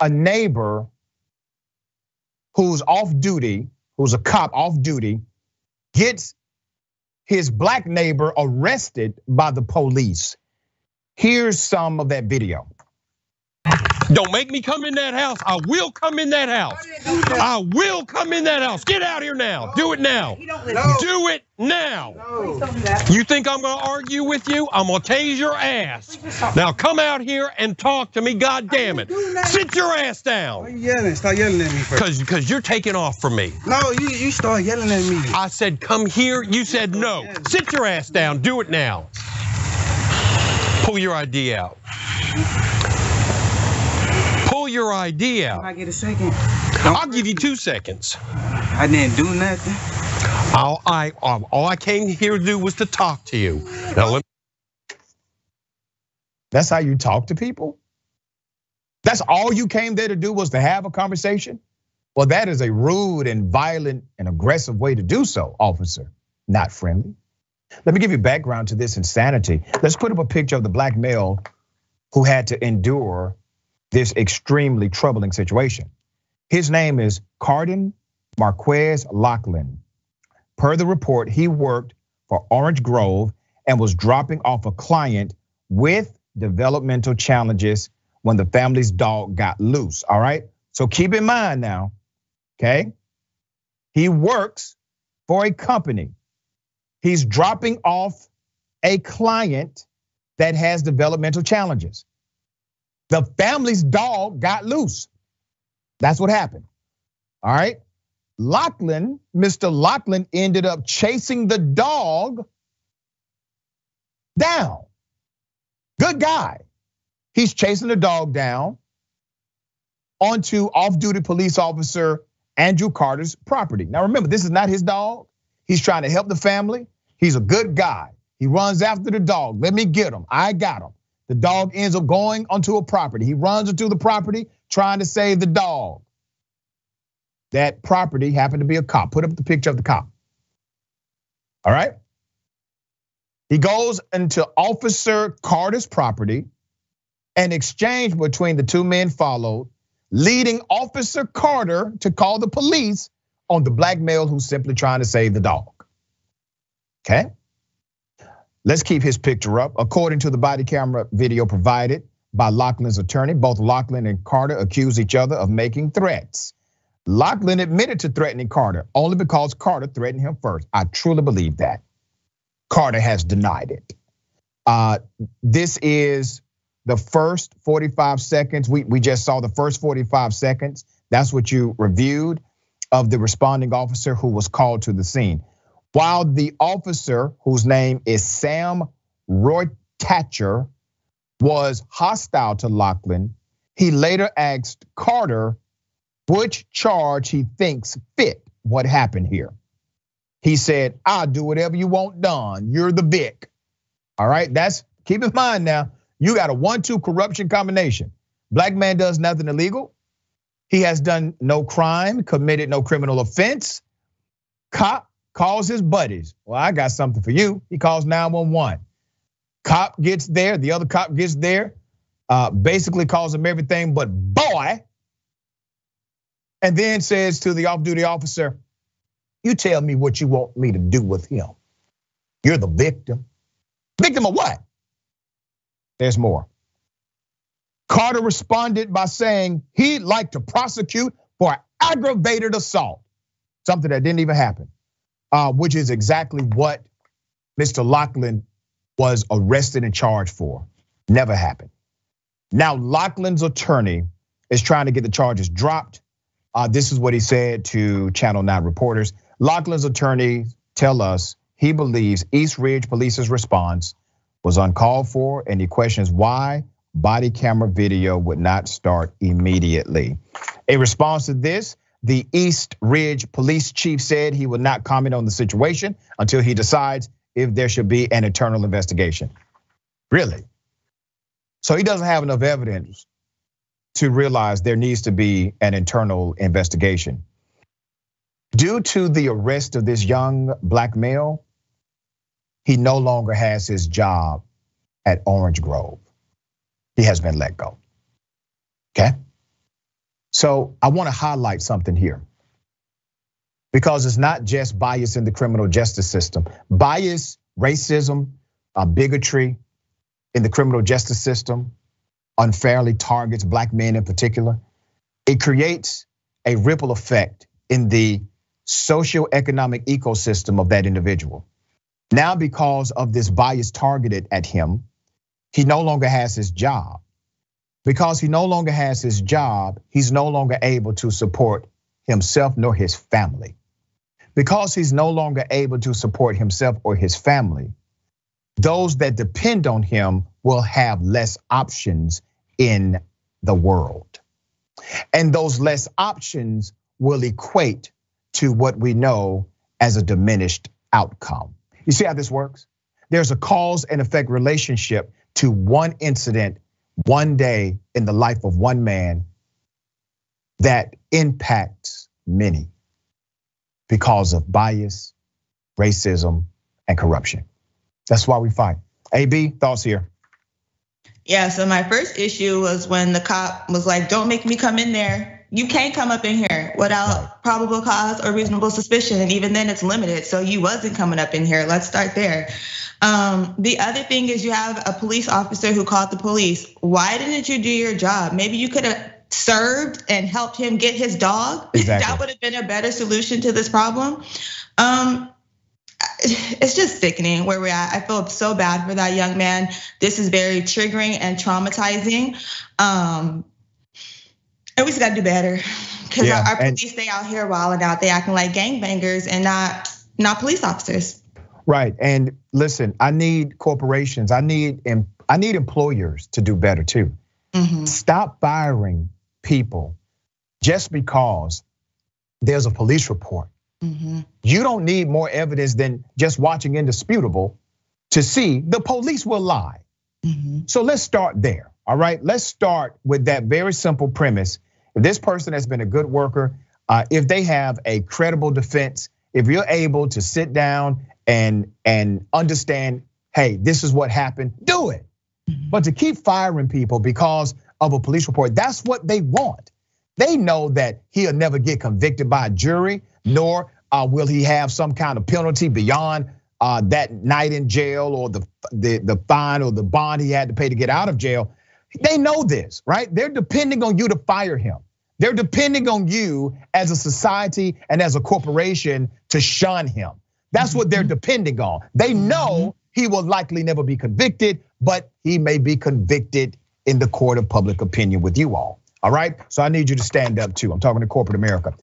a neighbor who's off duty, who's a cop off duty, gets his black neighbor arrested by the police. Here's some of that video. Don't make me come in that house. I will come in that house. I will come in that house. Get out here now. Do it now. Do it now. You think I'm gonna argue with you? I'm gonna tase your ass. Now come out here and talk to me, God damn it. Sit your ass down. Why you yelling? Stop yelling at me first. Because you're taking off from me. No, you start yelling at me. I said come here, you said no. Sit your ass down, do it now. Pull your ID out. Pull your ID out. Can I get a second? I'll give you 2 seconds. I didn't do nothing. All I came here to do was to talk to you. Now, That's how you talk to people? That's all you came there to do, was to have a conversation? Well, that is a rude and violent and aggressive way to do so, officer. Not friendly. Let me give you background to this insanity. Let's put up a picture of the black male who had to endure this extremely troubling situation. His name is Kadron Marquez Locklin. Per the report, he worked for Orange Grove and was dropping off a client with developmental challenges when the family's dog got loose, all right? So keep in mind now, okay? He works for a company. He's dropping off a client that has developmental challenges. The family's dog got loose. That's what happened, all right? Locklin, Mr. Locklin ended up chasing the dog down. Good guy. He's chasing the dog down onto off-duty police officer Andrew Carter's property. Now remember, this is not his dog. He's trying to help the family. He's a good guy. He runs after the dog. Let me get him. I got him. The dog ends up going onto a property. He runs into the property trying to save the dog. That property happened to be a cop. Put up the picture of the cop. All right. He goes into Officer Carter's property. An exchange between the two men followed, leading Officer Carter to call the police on the black male who's simply trying to save the dog. Okay. Let's keep his picture up. According to the body camera video provided by Locklin's attorney, both Locklin and Carter accused each other of making threats. Locklin admitted to threatening Carter only because Carter threatened him first. I truly believe that. Carter has denied it. This is the first 45 seconds. We just saw the first 45 seconds. That's what you reviewed of the responding officer who was called to the scene. While the officer, whose name is Sam Roytatcher, was hostile to Locklin, he later asked Carter which charge he thinks fit what happened here. He said, "I'll do whatever you want done. You're the Vic." All right, that's, keep in mind now, you got a 1-2 corruption combination. Black man does nothing illegal. He has done no crime, committed no criminal offense. Cop calls his buddies. Well, I got something for you. He calls 911. Cop gets there, the other cop gets there, basically calls him everything but boy. And then says to the off-duty officer, "You tell me what you want me to do with him. You're the victim." Victim of what? There's more. Carter responded by saying he'd like to prosecute for aggravated assault, something that didn't even happen, which is exactly what Mr. Locklin was arrested and charged for. Never happened. Now Locklin's attorney is trying to get the charges dropped. This is what he said to Channel 9 reporters. Locklin's attorney tell us he believes East Ridge Police's response was uncalled for, and he questions why body camera video would not start immediately. In response to this, the East Ridge Police Chief said he would not comment on the situation until he decides if there should be an internal investigation. Really? So he doesn't have enough evidence to realize there needs to be an internal investigation. Due to the arrest of this young black male, he no longer has his job at Orange Grove. He has been let go, okay? So I want to highlight something here, because it's not just bias in the criminal justice system. Bias, racism, bigotry in the criminal justice system unfairly targets black men in particular. It creates a ripple effect in the socioeconomic ecosystem of that individual. Now, because of this bias targeted at him, he no longer has his job. Because he no longer has his job, he's no longer able to support himself nor his family. Because he's no longer able to support himself or his family, those that depend on him will have less options in the world. And those less options will equate to what we know as a diminished outcome. You see how this works? There's a cause and effect relationship to one incident, one day in the life of one man that impacts many because of bias, racism, and corruption. That's why we fight. A.B., thoughts here? Yeah, so my first issue was when the cop was like, don't make me come in there. You can't come up in here without probable cause or reasonable suspicion. And even then it's limited. So you wasn't coming up in here. Let's start there. The other thing is you have a police officer who called the police. Why didn't you do your job? Maybe you could have served and helped him get his dog. Exactly. That would have been a better solution to this problem. It's just sickening where we're at. I feel so bad for that young man. This is very triggering and traumatizing. And we just gotta do better, because our police, they out here wilding out. They acting like gangbangers and not police officers. Right, and listen, I need corporations, I need employers to do better too. Stop firing people just because there's a police report. You don't need more evidence than just watching Indisputable to see the police will lie. So let's start there, all right? Let's start with that very simple premise. If this person has been a good worker, if they have a credible defense, if you're able to sit down and understand, hey, this is what happened, do it. But to keep firing people because of a police report, that's what they want. They know that he'll never get convicted by a jury, nor will he have some kind of penalty beyond that night in jail or the fine or the bond he had to pay to get out of jail. They know this, right? They're depending on you to fire him. They're depending on you as a society and as a corporation to shun him. That's what they're depending on. They know he will likely never be convicted, but he may be convicted in the court of public opinion with you all right? So I need you to stand up too. I'm talking to corporate America.